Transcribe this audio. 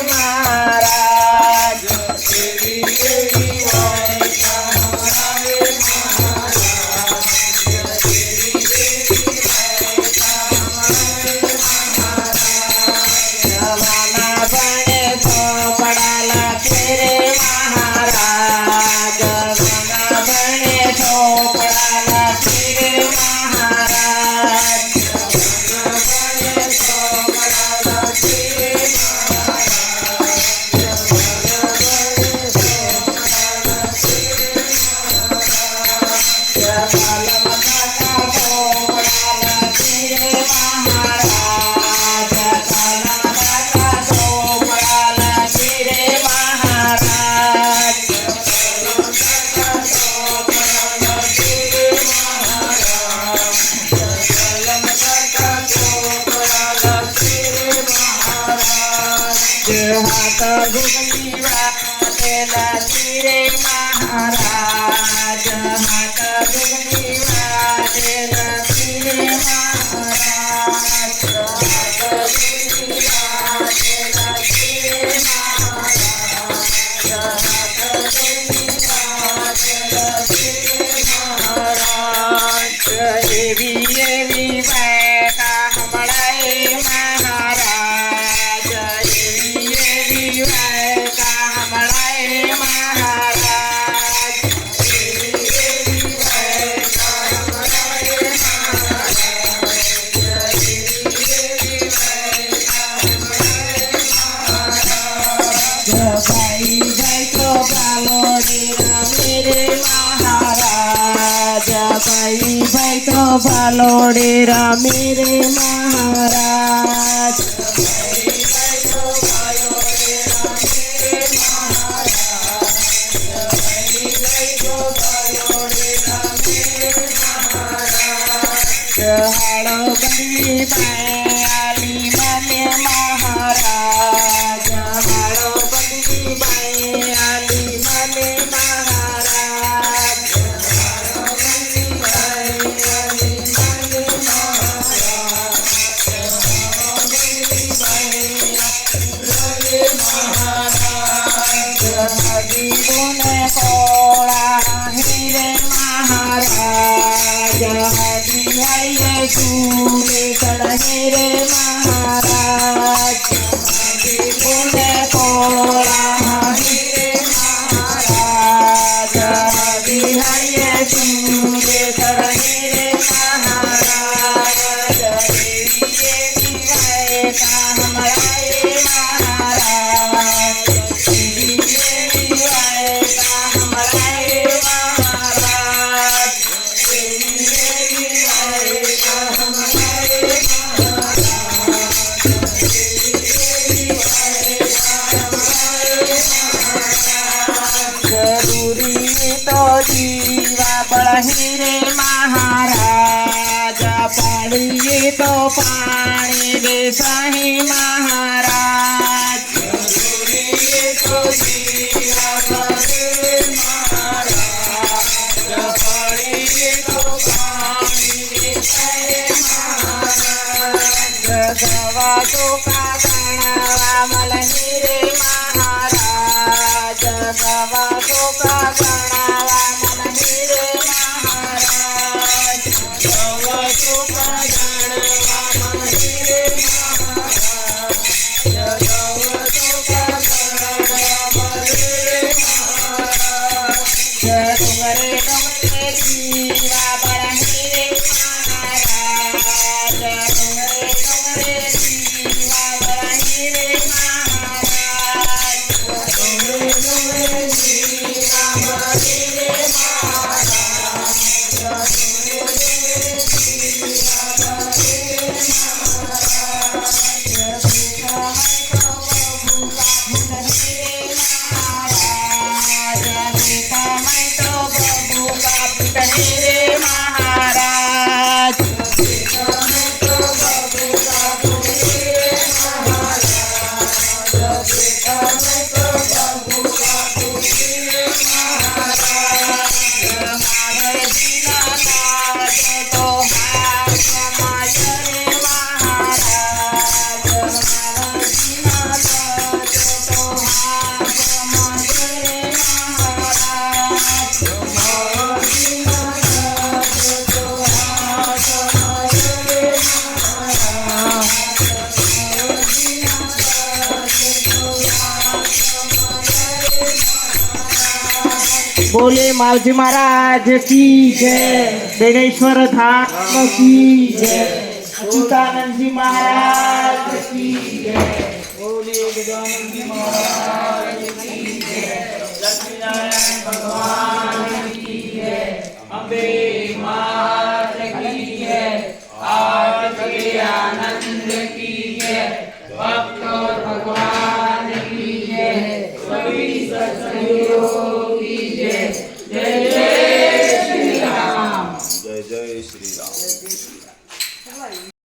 महाराज देवी देवी जमाना बने तो पड़ाला तेरे महाराज जमाना बने तो पड़ाला तेरे महाराज हाथ घुगनी वाटेला तेरे महाराज हाथ घुगनी वाटेला तेरे महाराज हाथ घुगनी वाटेला तेरे महाराज हाथ घुगनी वाटेला तेरे महाराज एवी एवी बैठा हमारे महाराज भाई भाई तो बालोड़ेरा मेरे महाराज भाई भाई तो बालोड़ेरा मेरे महाराज हाड़ो बंदी आली मने महाराज हाड़ो बंदी आली मने महाराज हाड़ो बंदी आली मने महाराज हबीबों ने कोड़ा हीरे महाराज हबी झूले चढ़े रे महाराज हबीबों ने कोड़ा हीरे महाराज हबी झूले चढ़े रे महाराज जीवा बढ़ी रे महाराज पड़िए तो पानी रे सही महाराज तो जीवा बढ़ी रे महाराज पड़िए तो पानी रे सही महाराज दवा तो का गणवा मलही रे महाराज दवा तो का गणवा डोंगरे डोंगरे जीवा बढ़ी रे महाराज डोंगरे डोंगरे जीवा बढ़ी रे महाराज डोंगरे डोंगरे जीवा बोले मावजी महाराज की जय, बेगेश्वर धाम की जय, अच्युतानंद जी महाराज की जय, बोले गजानन जी महाराज की जय, लक्ष्मीनारायण भगवान की जय, अम्बे